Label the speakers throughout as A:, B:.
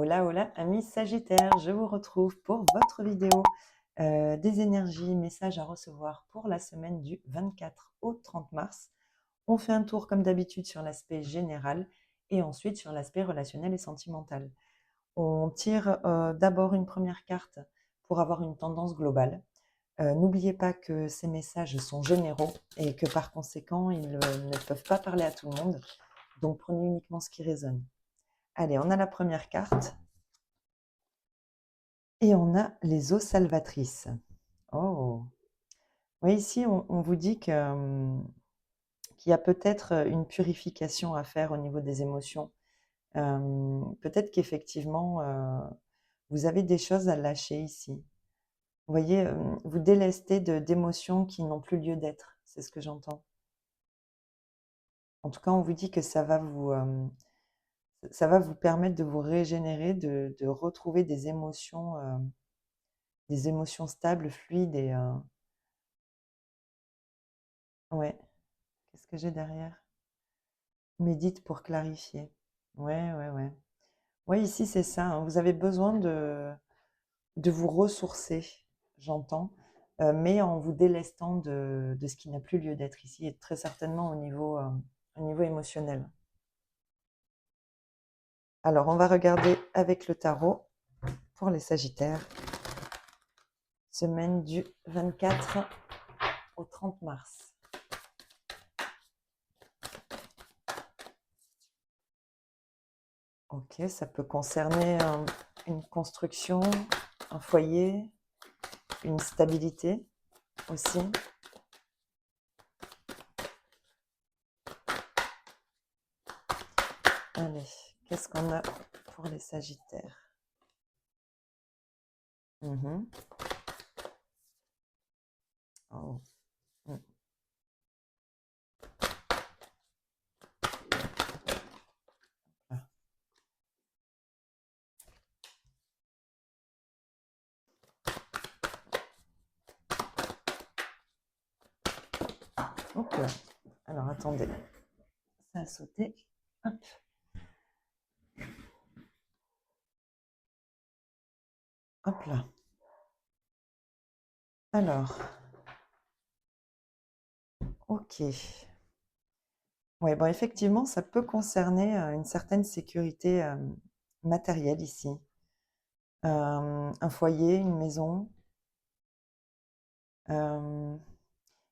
A: Hola, hola, amis Sagittaires, je vous retrouve pour votre vidéo des énergies, messages à recevoir pour la semaine du 24 au 30 mars. On fait un tour comme d'habitude sur l'aspect général et ensuite sur l'aspect relationnel et sentimental. On tire d'abord une première carte pour avoir une tendance globale. N'oubliez pas que ces messages sont généraux et que par conséquent, ils ne peuvent pas parler à tout le monde. Donc prenez uniquement ce qui résonne. Allez, on a la première carte. Et on a les eaux salvatrices. Oh! Oui, ici, on vous dit que, qu'il y a peut-être une purification à faire au niveau des émotions. Peut-être qu'effectivement, vous avez des choses à lâcher ici. Vous voyez, vous délestez d'émotions qui n'ont plus lieu d'être. C'est ce que j'entends. En tout cas, on vous dit que ça va vous permettre de vous régénérer, de retrouver des émotions stables, fluides et ouais. Qu'est-ce que j'ai derrière? Médite pour clarifier. Ouais, ouais, ouais. Ouais, ici, c'est ça, hein. Vous avez besoin de vous ressourcer, j'entends, mais en vous délestant de ce qui n'a plus lieu d'être ici, et très certainement au niveau émotionnel. Alors, on va regarder avec le tarot pour les Sagittaires, semaine du 24 au 30 mars. Ok, ça peut concerner une construction, un foyer, une stabilité aussi. Allez, qu'est-ce qu'on a pour les Sagittaires? Mhm. Oh. Mm. Ah. Ok. Alors, attendez. Ça a sauté. Hop. Hop là. Alors, ok. Oui, bon, effectivement, ça peut concerner une certaine sécurité matérielle ici. Un foyer, une maison. Euh,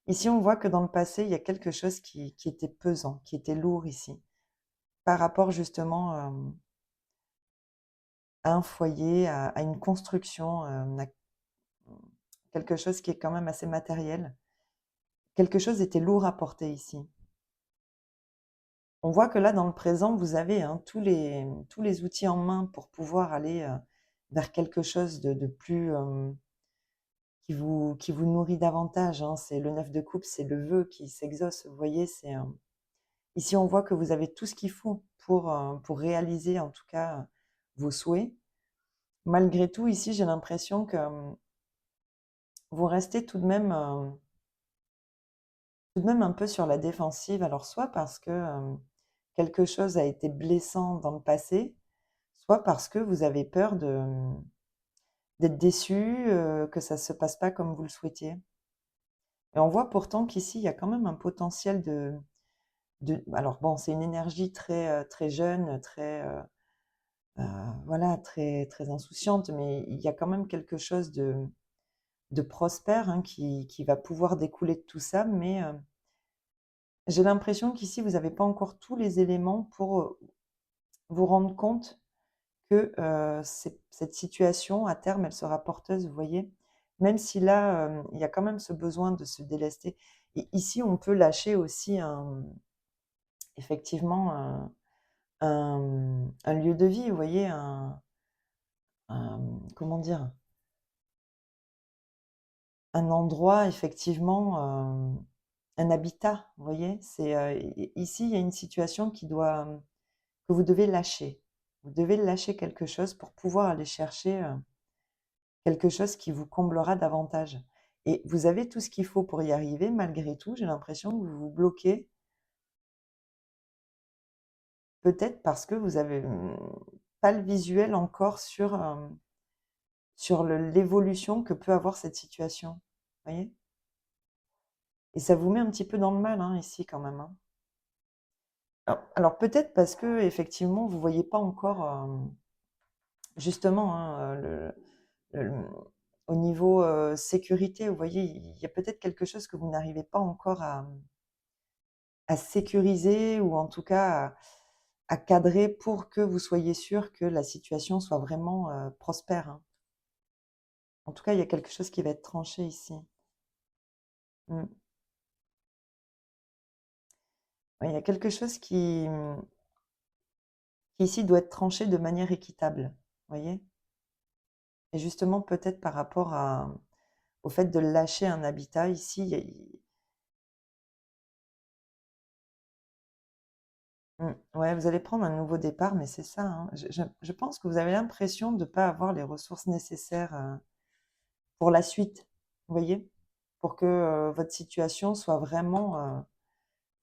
A: Ici, on voit que dans le passé, il y a quelque chose qui était pesant, qui était lourd ici, par rapport justement à un foyer, à une construction, à quelque chose qui est quand même assez matériel. Quelque chose était lourd à porter ici. On voit que là, dans le présent, vous avez tous les outils en main pour pouvoir aller vers quelque chose de plus qui vous nourrit davantage, hein. C'est le 9 de coupe, c'est le vœu qui s'exauce. Vous voyez, ici, on voit que vous avez tout ce qu'il faut pour réaliser, en tout cas, vos souhaits. Malgré tout, ici, j'ai l'impression que vous restez tout de même un peu sur la défensive. Alors, soit parce que quelque chose a été blessant dans le passé, soit parce que vous avez peur d'être déçu, que ça ne se passe pas comme vous le souhaitiez. Et on voit pourtant qu'ici, il y a quand même un potentiel alors bon, c'est une énergie très jeune, voilà, très insouciante, mais il y a quand même quelque chose de prospère, hein, qui va pouvoir découler de tout ça, mais j'ai l'impression qu'ici, vous n'avez pas encore tous les éléments pour vous rendre compte que cette situation, à terme, elle sera porteuse, vous voyez? Même si là, il y a quand même ce besoin de se délester. Et ici, on peut lâcher aussi effectivement un lieu de vie, vous voyez? Comment dire? Un endroit, effectivement, un habitat, vous voyez? Ici, il y a une situation que vous devez lâcher. Vous devez lâcher quelque chose pour pouvoir aller chercher quelque chose qui vous comblera davantage. Et vous avez tout ce qu'il faut pour y arriver, malgré tout, j'ai l'impression que vous vous bloquez, peut-être parce que vous avez pas le visuel encore sur l'évolution que peut avoir cette situation. Vous voyez? Et ça vous met un petit peu dans le mal, hein, ici, quand même, hein. Alors peut-être parce que effectivement, vous voyez pas encore, justement, hein, le au niveau, sécurité, vous voyez, il y a peut-être quelque chose que vous n'arrivez pas encore à sécuriser ou en tout cas à cadrer pour que vous soyez sûr que la situation soit vraiment, prospère, hein. En tout cas, il y a quelque chose qui va être tranché ici. Mmh. Ouais, il y a quelque chose qui ici doit être tranché de manière équitable, vous voyez? Et justement, peut-être par rapport au fait de lâcher un habitat ici, il y a ouais, vous allez prendre un nouveau départ, mais c'est ça, hein. Je pense que vous avez l'impression de ne pas avoir les ressources nécessaires, pour la suite, vous voyez? Pour que, votre situation soit vraiment,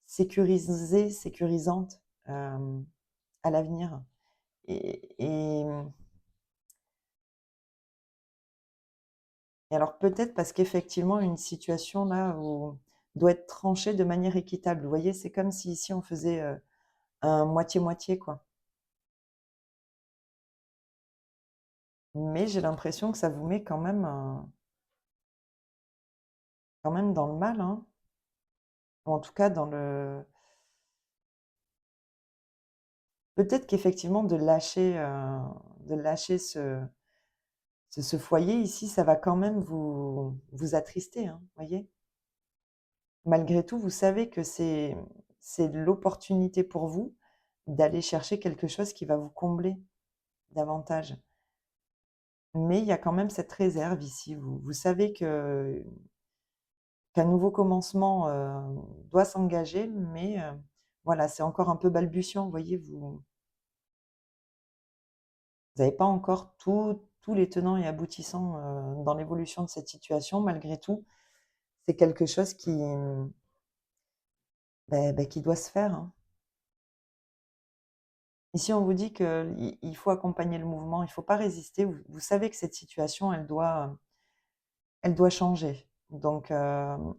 A: sécurisante, à l'avenir et et alors peut-être parce qu'effectivement une situation là où doit être tranchée de manière équitable. Vous voyez? C'est comme si ici on faisait, un moitié-moitié quoi. Mais j'ai l'impression que ça vous met quand même dans le mal, hein. Ou en tout cas dans le peut-être qu'effectivement de lâcher ce foyer ici, ça va quand même vous attrister, hein, voyez? Malgré tout, vous savez que c'est l'opportunité pour vous d'aller chercher quelque chose qui va vous combler davantage. Mais il y a quand même cette réserve ici. Vous savez qu'un nouveau commencement, doit s'engager, mais voilà, c'est encore un peu balbutiant, vous voyez? Vous n'avez pas encore tous les tenants et aboutissants, dans l'évolution de cette situation. Malgré tout, c'est quelque chose qui doit se faire, hein. Ici, on vous dit qu'il faut accompagner le mouvement, il ne faut pas résister. Vous savez que cette situation, elle doit changer. Donc,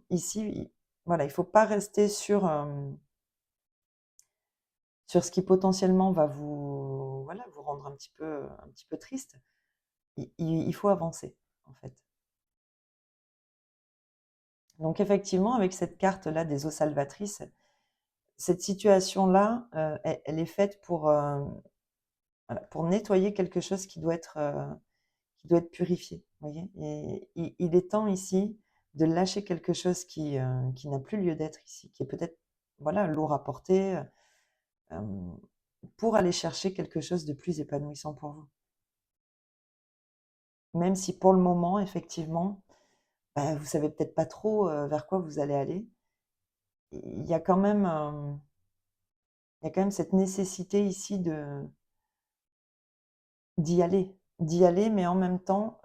A: ici, voilà, il ne faut pas rester sur ce qui potentiellement va voilà, vous rendre un petit peu triste. Il faut avancer, en fait. Donc, effectivement, avec cette carte-là des eaux salvatrices, cette situation-là, elle est faite voilà, pour nettoyer quelque chose qui doit être purifié, vous voyez? Et il est temps ici de lâcher quelque chose qui n'a plus lieu d'être ici, qui est peut-être, voilà, lourd à porter, pour aller chercher quelque chose de plus épanouissant pour vous. Même si pour le moment, effectivement, vous savez peut-être pas trop, vers quoi vous allez aller. Il y a quand même, il y a quand même cette nécessité ici d'y aller, mais en même temps,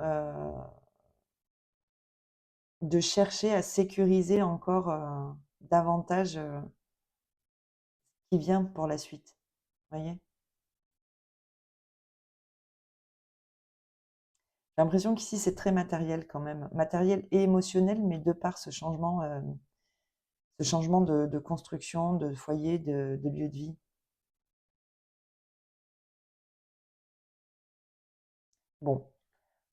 A: de chercher à sécuriser encore, davantage, qui vient pour la suite, voyez? J'ai l'impression qu'ici c'est très matériel quand même, matériel et émotionnel, mais de par ce changement de construction, de foyer, de lieu de vie. Bon,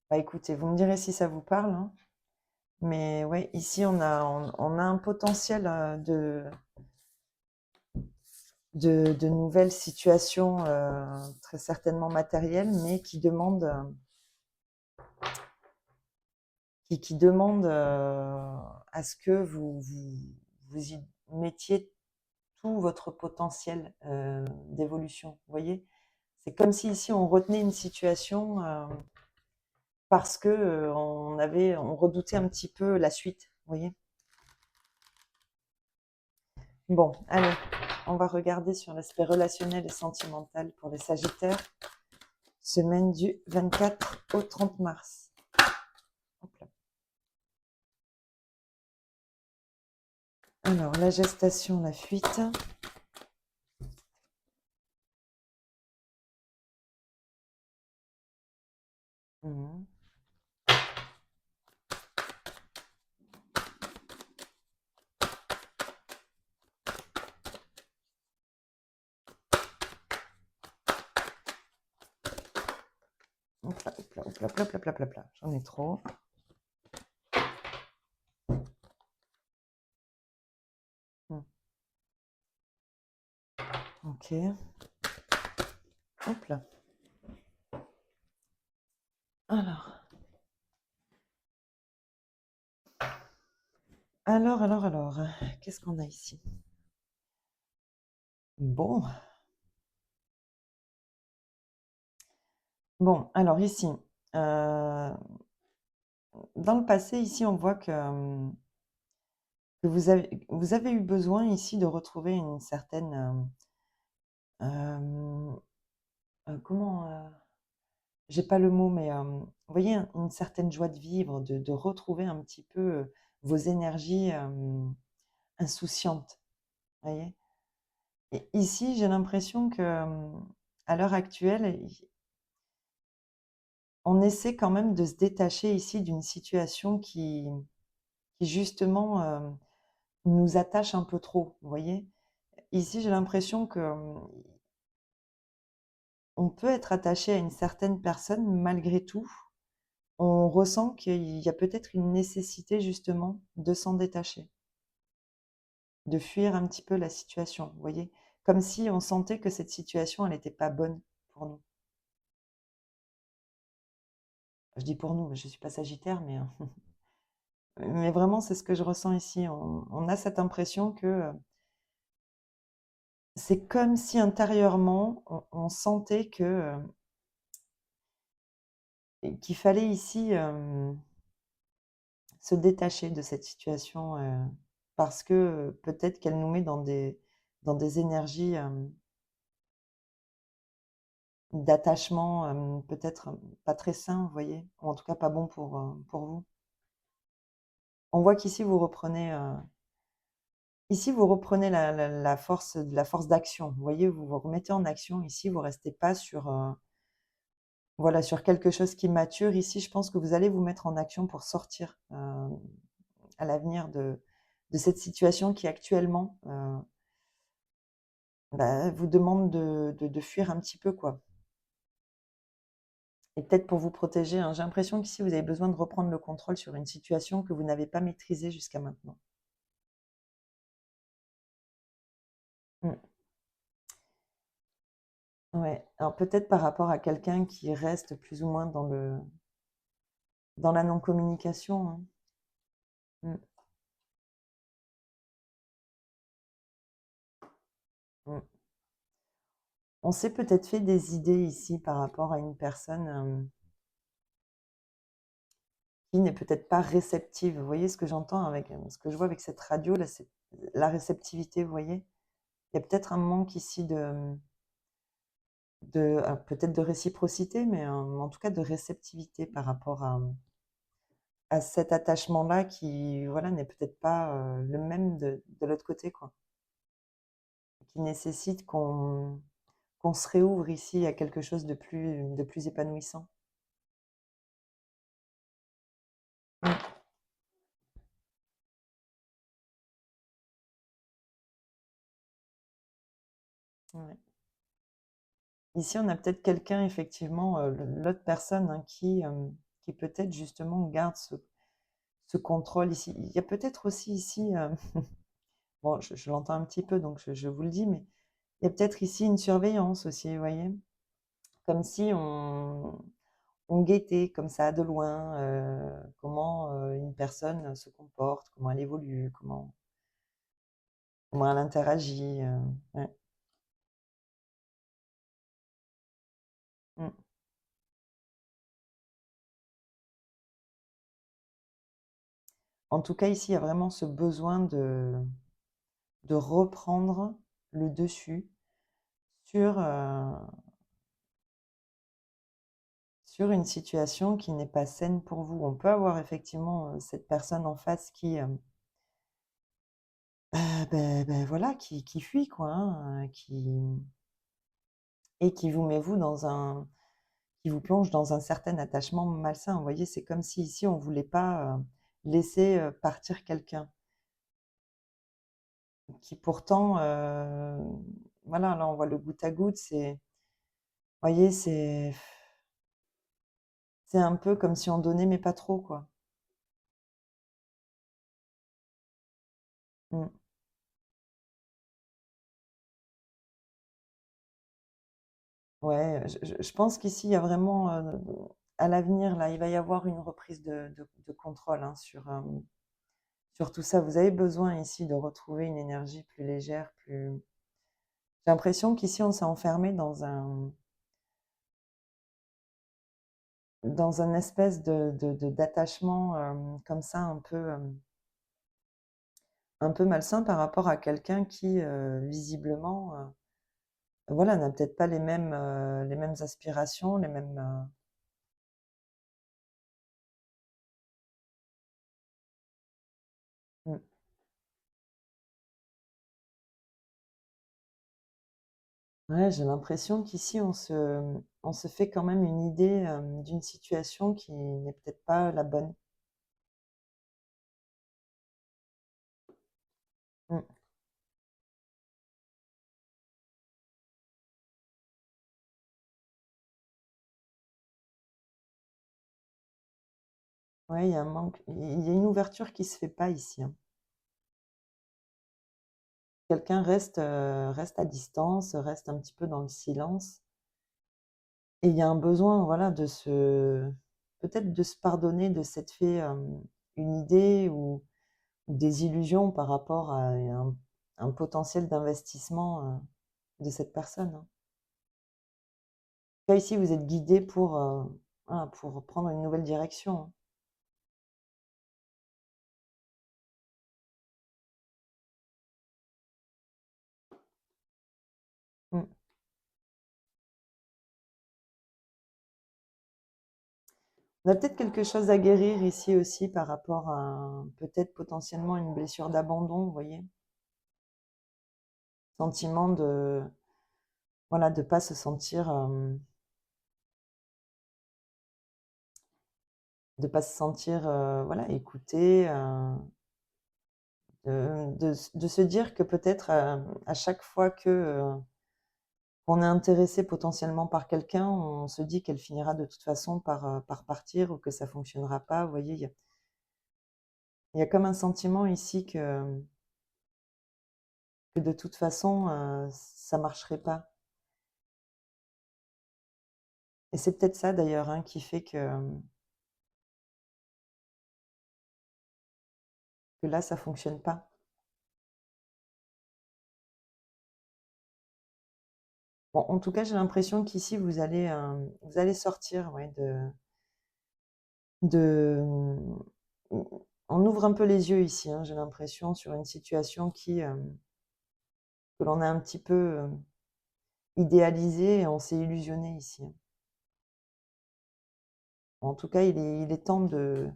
A: bah, écoutez, vous me direz si ça vous parle, hein, mais ouais, ici on a un potentiel, de nouvelles situations, très certainement matérielles, mais qui demandent, à ce que vous y mettiez tout votre potentiel, d'évolution, vous voyez? C'est comme si ici on retenait une situation, parce que, on redoutait un petit peu la suite, vous voyez? Bon, allez, on va regarder sur l'aspect relationnel et sentimental pour les Sagittaires, semaine du 24 au 30 mars. Hop là. Alors, la gestation, la fuite. Mhm. Hop là, hop là, hop là, hop là, hop là, hop là. J'en ai trop. Hmm. Ok. Hop là. Alors. Alors. Qu'est-ce qu'on a ici? Bon. Bon, alors ici, dans le passé, ici, on voit que vous avez eu besoin ici de retrouver une certaine, comment, j'ai pas le mot, mais vous voyez, une certaine joie de vivre, de retrouver un petit peu vos énergies insouciantes, vous voyez? Et ici, j'ai l'impression que à l'heure actuelle, on essaie quand même de se détacher ici d'une situation qui justement nous attache un peu trop, vous voyez? Ici, j'ai l'impression que on peut être attaché à une certaine personne malgré tout. On ressent qu'il y a peut-être une nécessité justement de s'en détacher, de fuir un petit peu la situation, vous voyez? Comme si on sentait que cette situation, elle n'était pas bonne pour nous. Je dis pour nous, je ne suis pas sagittaire, mais vraiment, c'est ce que je ressens ici. On a cette impression que c'est comme si intérieurement, on sentait que, qu'il fallait ici se détacher de cette situation parce que peut-être qu'elle nous met dans des énergies d'attachement peut-être pas très sains, vous voyez, ou en tout cas pas bon pour vous. On voit qu'ici vous reprenez ici vous reprenez la force d'action. Vous voyez, vous vous remettez en action. Ici, vous restez pas sur voilà, sur quelque chose qui mature. Ici, je pense que vous allez vous mettre en action pour sortir à l'avenir de cette situation qui actuellement bah, vous demande de fuir un petit peu, quoi. Et peut-être pour vous protéger, hein, j'ai l'impression qu'ici, vous avez besoin de reprendre le contrôle sur une situation que vous n'avez pas maîtrisée jusqu'à maintenant. Mm. Ouais. Alors peut-être par rapport à quelqu'un qui reste plus ou moins dans la non-communication, hein. Mm. Mm. On s'est peut-être fait des idées ici par rapport à une personne qui n'est peut-être pas réceptive. Vous voyez ce que j'entends avec ce que je vois avec cette radio, là, c'est la réceptivité, vous voyez? Il y a peut-être un manque ici peut-être de réciprocité, mais en tout cas de réceptivité par rapport à cet attachement-là qui, voilà, n'est peut-être pas le même de l'autre côté, quoi. Qui nécessite qu'on se réouvre ici à quelque chose de plus épanouissant. Mm. Ouais. Ici, on a peut-être quelqu'un, effectivement, l'autre personne hein, qui peut-être justement garde ce contrôle ici. Il y a peut-être aussi ici, bon, je l'entends un petit peu, donc je vous le dis, mais il y a peut-être ici une surveillance aussi, vous voyez? Comme si on guettait comme ça de loin comment une personne se comporte, comment elle évolue, comment elle interagit. Ouais. Mm. En tout cas, ici, il y a vraiment ce besoin de reprendre le dessus sur, sur une situation qui n'est pas saine pour vous. On peut avoir effectivement cette personne en face qui, voilà, qui fuit, quoi, hein, et qui vous met vous qui vous plonge dans un certain attachement malsain. Vous voyez, c'est comme si ici, on ne voulait pas laisser partir quelqu'un qui pourtant, voilà, là, on voit le goutte à goutte, vous voyez, c'est un peu comme si on donnait, mais pas trop, quoi. Mm. Ouais, je pense qu'ici, il y a vraiment, à l'avenir, là, il va y avoir une reprise de contrôle hein, sur tout ça. Vous avez besoin ici de retrouver une énergie plus légère, plus... J'ai l'impression qu'ici, on s'est enfermé dans un espèce d'attachement comme ça, un peu malsain par rapport à quelqu'un qui, visiblement, voilà, n'a peut-être pas les mêmes aspirations, les mêmes... mm. Ouais, j'ai l'impression qu'ici, on se fait quand même une idée d'une situation qui n'est peut-être pas la bonne. Mm. Ouais, il y a un manque, il y a une ouverture qui se fait pas ici, hein. Quelqu'un reste à distance, reste un petit peu dans le silence. Et il y a un besoin, voilà, peut-être de se pardonner de s'être fait une idée ou des illusions par rapport à un potentiel d'investissement de cette personne, hein. Là, ici, vous êtes guidé voilà, pour prendre une nouvelle direction, hein. Mm. On a peut-être quelque chose à guérir ici aussi par rapport à peut-être potentiellement une blessure d'abandon, vous voyez. Sentiment de, voilà, de pas se sentir, voilà, écouté, de se dire que peut-être à chaque fois que qu'on est intéressé potentiellement par quelqu'un, on se dit qu'elle finira de toute façon par partir ou que ça fonctionnera pas. Vous voyez, il y a comme un sentiment ici que de toute façon, ça marcherait pas. Et c'est peut-être ça d'ailleurs hein, qui fait que là, ça fonctionne pas. Bon, en tout cas, j'ai l'impression qu'ici, vous allez sortir ouais, de... On ouvre un peu les yeux ici, hein, j'ai l'impression, sur une situation que l'on a un petit peu idéalisée et on s'est illusionné ici, hein. En tout cas, il est temps de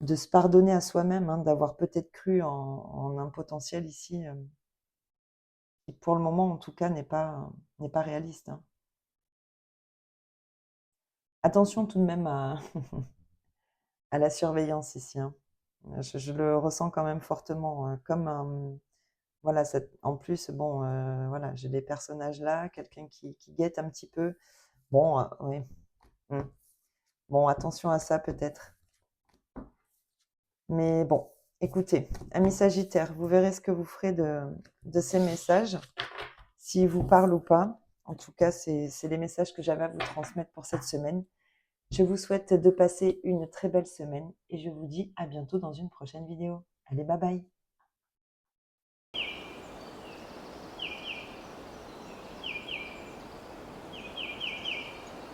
A: se pardonner à soi-même, hein, d'avoir peut-être cru en un potentiel ici qui, pour le moment, en tout cas, n'est pas réaliste, hein. Attention tout de même à la surveillance ici, hein. Je le ressens quand même fortement, comme un... Voilà, en plus, bon, voilà, j'ai des personnages là, quelqu'un qui guette un petit peu. Bon, oui. Mm. Bon, attention à ça peut-être. Mais bon, écoutez, amis Sagittaires, vous verrez ce que vous ferez de ces messages, s'ils vous parlent ou pas. En tout cas, c'est les messages que j'avais à vous transmettre pour cette semaine. Je vous souhaite de passer une très belle semaine et je vous dis à bientôt dans une prochaine vidéo. Allez, bye bye!